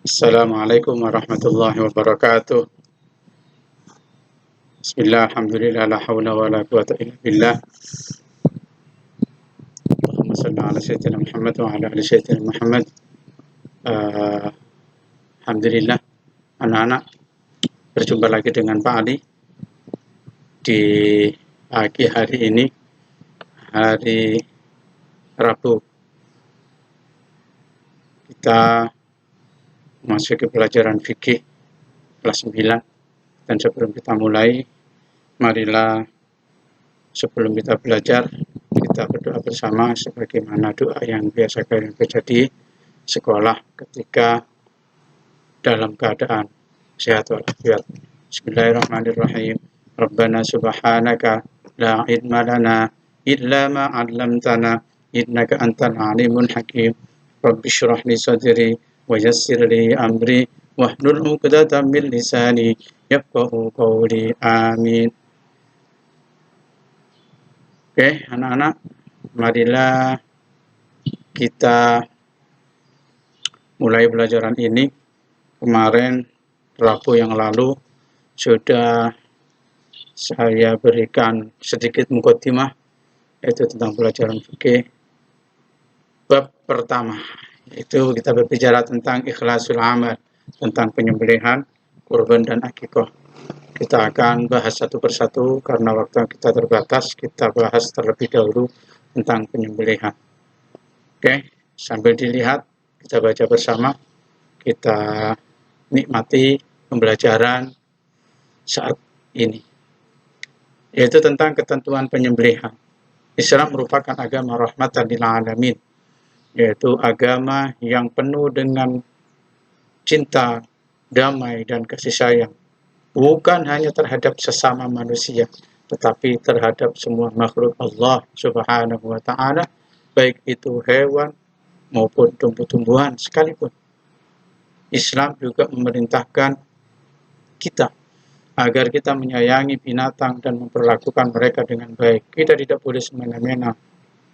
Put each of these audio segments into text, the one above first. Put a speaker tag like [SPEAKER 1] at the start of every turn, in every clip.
[SPEAKER 1] Assalamualaikum warahmatullahi wabarakatuh. Bismillah, alhamdulillah, la hawla wa la quwata illa billah. Allahumma salli ala sayyidina Muhammad wa ala ali sayyidina Muhammad. Alhamdulillah, anak-anak, berjumpa lagi dengan Pak Ali di pagi hari ini, hari Rabu. Kita masuk ke pelajaran fikih kelas 9. Dan sebelum kita mulai, marilah sebelum kita belajar, kita berdoa bersama sebagaimana doa yang biasa kalian baca di sekolah ketika dalam keadaan sehat walafiat. Bismillahirrahmanirrahim. Rabbana subhanaka la ilma lana illa ma 'allamtana innaka antal alimul hakim. Rabbi shrah li sadri wa yassir li amri wahlul 'uqdatam min lisani yafqahu qawli. Amin. Oke, anak-anak, marilah kita mulai pelajaran ini. Kemarin Rabu yang lalu sudah saya berikan sedikit mukaddimah, yaitu tentang pelajaran fikih bab pertama, yaitu kita berbicara tentang ikhlasul amal, tentang penyembelihan, kurban dan akikah. Kita akan bahas satu persatu karena waktu kita terbatas. Kita bahas terlebih dahulu tentang penyembelihan. Oke, sambil dilihat, kita baca bersama, kita nikmati pembelajaran saat ini, yaitu tentang ketentuan penyembelihan. Islam merupakan agama rahmatan lil alamin, yaitu agama yang penuh dengan cinta, damai, dan kasih sayang, bukan hanya terhadap sesama manusia, tetapi terhadap semua makhluk Allah Subhanahu wa Ta'ala, baik itu hewan maupun tumbuh-tumbuhan sekalipun. Islam juga memerintahkan kita agar kita menyayangi binatang dan memperlakukan mereka dengan baik. Kita tidak boleh semena-mena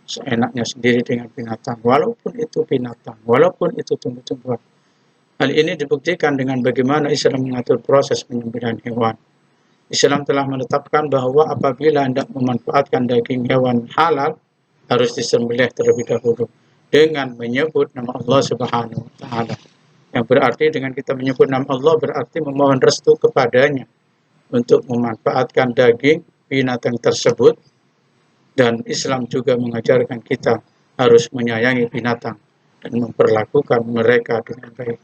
[SPEAKER 1] seenaknya sendiri dengan binatang, walaupun itu binatang, walaupun itu tumbuh-tumbuhan. Hal ini dibuktikan dengan bagaimana Islam mengatur proses penyembelihan hewan. Islam telah menetapkan bahwa apabila hendak memanfaatkan daging hewan halal, harus disembelih terlebih dahulu dengan menyebut nama Allah Subhanahu wa Ta'ala. Yang berarti dengan kita menyebut nama Allah berarti memohon restu kepadanya untuk memanfaatkan daging binatang tersebut. Dan Islam juga mengajarkan kita harus menyayangi binatang dan memperlakukan mereka dengan baik.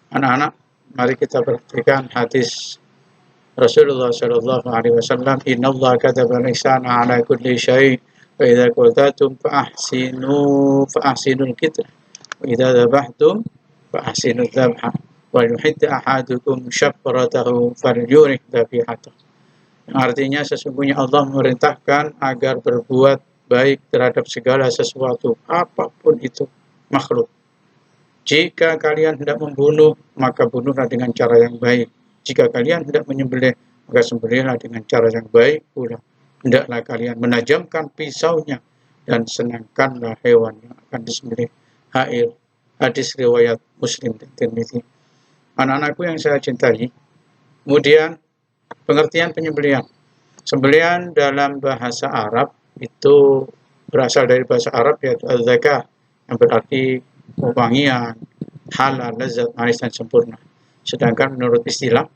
[SPEAKER 1] Anak-anak, mari kita perhatikan hadis Rasulullah Shallallahu Alaihi Wasallam. Inna Allah kataba al-ihsana ala kulli syai' wa idza qultatum fa ahsinul kitrah wa idza dhabhtum fa ahsinul dhabha wa yuhidda ahadukum syafratahu falyurih dhabihatahu. Yang artinya sesungguhnya Allah memerintahkan agar berbuat baik terhadap segala sesuatu, apapun itu makhluk. Jika kalian hendak membunuh, maka bunuhlah dengan cara yang baik. Jika kalian hendak menyembelih, maka sembelihlah dengan cara yang baik pula. Hendaklah kalian menajamkan pisaunya dan senangkanlah hewan yang akan disembelih. Hadis riwayat Muslim dan Tirmidzi. Anak-anakku yang saya cintai, kemudian pengertian penyembelihan. Sembelihan dalam bahasa Arab itu berasal dari bahasa Arab, yaitu az-zakah, yang berarti wangian, halal, lezat, manis, dan sempurna. Sedangkan menurut istilah,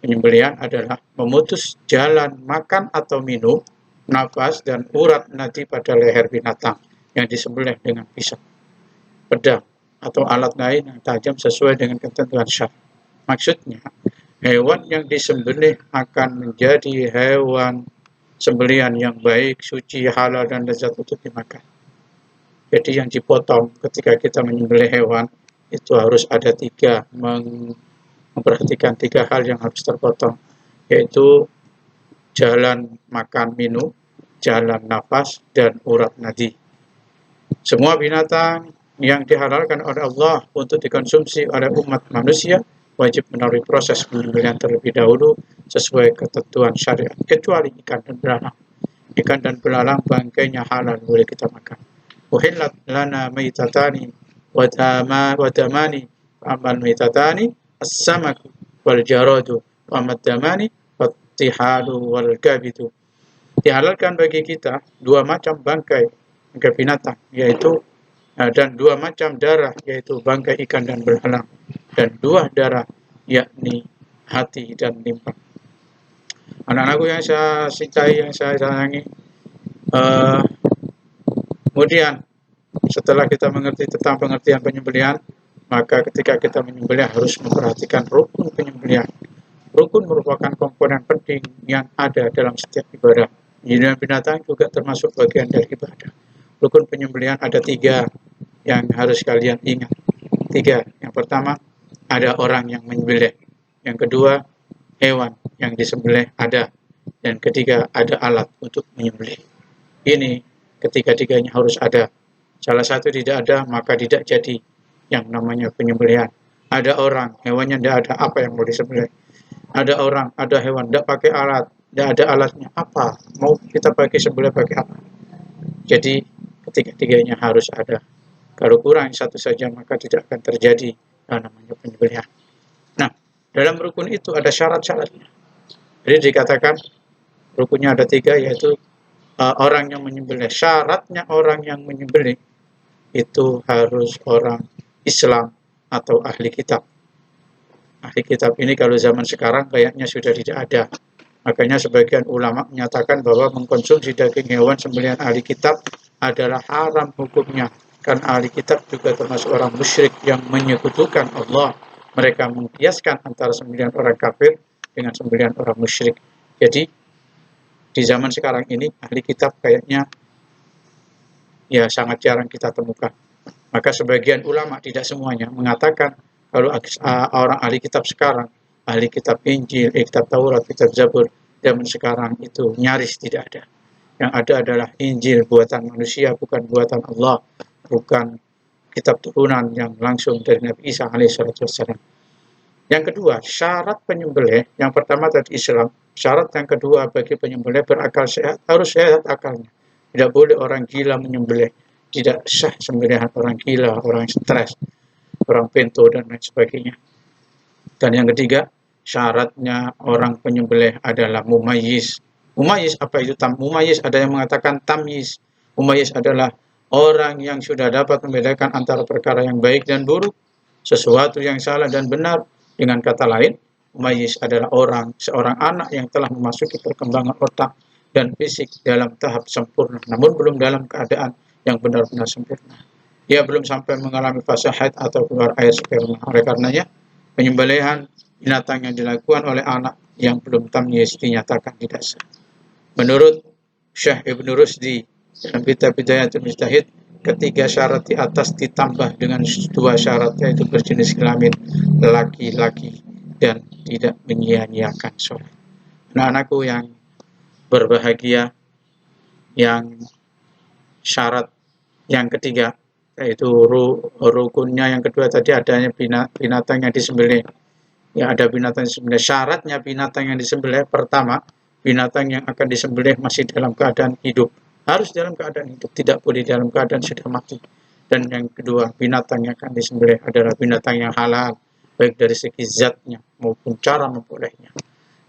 [SPEAKER 1] penyembelihan adalah memutus jalan makan atau minum, nafas, dan urat nadi pada leher binatang yang disembelih dengan pisau, pedang, atau alat lain yang tajam sesuai dengan ketentuan syar'i. Maksudnya, hewan yang disembelih akan menjadi hewan sembelihan yang baik, suci, halal, dan lezat untuk dimakan. Jadi yang dipotong ketika kita menyembelih hewan itu harus ada memperhatikan tiga hal yang harus terpotong, yaitu jalan makan minum, jalan nafas, dan urat nadi. Semua binatang yang dihalalkan oleh Allah untuk dikonsumsi oleh umat manusia wajib melalui proses penyembelihan terlebih dahulu sesuai ketentuan syariat, kecuali ikan dan belalang. Ikan dan belalang bangkainya halal, boleh kita makan. Uhillat lana maitatani wadamani amal mitatani as-samaku wal jaradu wa madamani fatihadu wal kabidu. Dihalalkan bagi kita dua macam bangkai binatang, yaitu dan dua macam darah, yaitu bangkai ikan dan belalang, dan dua darah, yakni hati dan limpa. Anak-anakku yang saya cintai, yang saya sayangi, kemudian setelah kita mengerti tentang pengertian penyembelihan, maka ketika kita menyembelih harus memperhatikan rukun penyembelihan. Rukun merupakan komponen penting yang ada dalam setiap ibadah. Penyembelihan binatang juga termasuk bagian dari ibadah. Rukun penyembelihan ada 3 yang harus kalian ingat. 3. Yang pertama, ada orang yang menyembelih. Yang kedua, hewan yang disembelih ada. Dan ketiga, ada alat untuk menyembelih. Ini ketiga-tiganya harus ada. Salah satu tidak ada, maka tidak jadi yang namanya penyembelihan. Ada orang, hewannya tidak ada, apa yang mau disembelih? Ada orang, ada hewan, tidak pakai alat, tidak ada alatnya, apa? Mau kita pakai sembelih pakai apa? Jadi ketiga-tiganya harus ada. Kalau kurang satu saja, maka tidak akan terjadi yang namanya penyembelihan. Nah, dalam rukun itu ada syarat-syaratnya. Jadi dikatakan rukunnya ada 3, yaitu orang yang menyembelih. Syaratnya orang yang menyembelih itu harus orang Islam atau ahli kitab. Ahli kitab ini kalau zaman sekarang kayaknya sudah tidak ada. Makanya sebagian ulama menyatakan bahwa mengkonsumsi daging hewan sembelihan ahli kitab adalah haram hukumnya. Karena ahli kitab juga termasuk orang musyrik yang menyekutukan Allah. Mereka mengkiaskan antara sembelihan orang kafir dengan sembelihan orang musyrik. Jadi di zaman sekarang ini ahli kitab kayaknya ya sangat jarang kita temukan. Maka sebagian ulama, tidak semuanya, mengatakan kalau orang ahli kitab sekarang, ahli kitab Injil, kitab Taurat, kitab Zabur, zaman sekarang itu nyaris tidak ada. Yang ada adalah Injil buatan manusia, bukan buatan Allah, bukan kitab turunan yang langsung dari Nabi Isa alaihissalam. Yang kedua, syarat penyembelih, yang pertama tadi Islam, syarat yang kedua bagi penyembelih berakal sehat, harus sehat akalnya. Tidak boleh orang gila menyembelih, tidak sah sembelihan orang gila, orang stres, orang bento, dan lain sebagainya. Dan yang ketiga, syaratnya orang penyembelih adalah mumayyiz. Mumayyiz apa itu? Mumayyiz ada yang mengatakan tamyiz. Mumayyiz adalah orang yang sudah dapat membedakan antara perkara yang baik dan buruk, sesuatu yang salah dan benar. Dengan kata lain, mumayyiz adalah seorang anak yang telah memasuki perkembangan otak dan fisik dalam tahap sempurna, namun belum dalam keadaan yang benar-benar sempurna. Dia belum sampai mengalami fase haid atau keluar air sperma. Oleh karenanya, penyembelihan binatang yang dilakukan oleh anak yang belum tamyiz dinyatakan tidak sah. Menurut Syekh Ibnu Rusdi dalam kitab Bidayatul Mujtahid, ketiga syarat di atas ditambah dengan 2 syarat, yaitu berjenis kelamin laki-laki dan tidak menyia-nyiakan sholat. Anak-anakku yang berbahagia, yang syarat yang ketiga, yaitu rukunnya yang kedua tadi adanya binatang yang disembelih. Ya, ada binatang yang disembelih. Syaratnya binatang yang disembelih, pertama, binatang yang akan disembelih masih dalam keadaan hidup. Harus dalam keadaan hidup, tidak boleh dalam keadaan sudah mati. Dan yang kedua, binatang yang akan disembelih adalah binatang yang halal, baik dari segi zatnya maupun cara memperolehnya.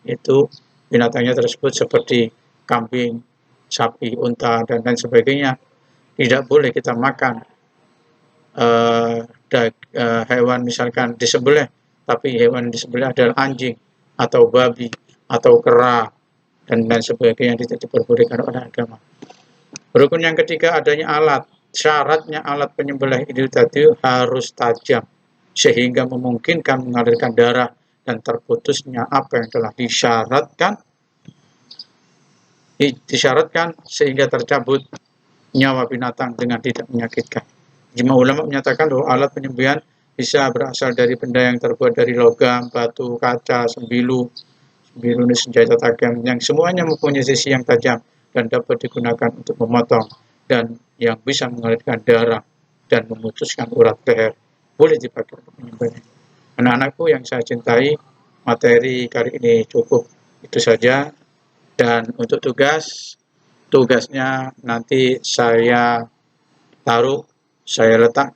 [SPEAKER 1] Itu binatangnya tersebut seperti kambing, sapi, unta, dan lain sebagainya. Tidak boleh kita makan hewan misalkan disembelih, tapi hewan disembelih adalah anjing atau babi atau kera dan lain sebagainya, tidak diperbolehkan oleh agama. Rukun yang ketiga adanya alat. Syaratnya alat penyembelih itu tadi harus tajam sehingga memungkinkan mengalirkan darah dan terputusnya apa yang telah disyaratkan sehingga tercabut nyawa binatang dengan tidak menyakitkan. Ijma ulama menyatakan bahwa alat penyembelihan bisa berasal dari benda yang terbuat dari logam, batu, kaca, sembilu ini senjata tajam yang semuanya mempunyai sisi yang tajam dan dapat digunakan untuk memotong dan yang bisa mengalirkan darah dan memutuskan urat leher. Boleh dipakai untuk menyembelih. Anak-anakku yang saya cintai, materi kali ini cukup itu saja. Dan untuk tugasnya nanti saya letakkan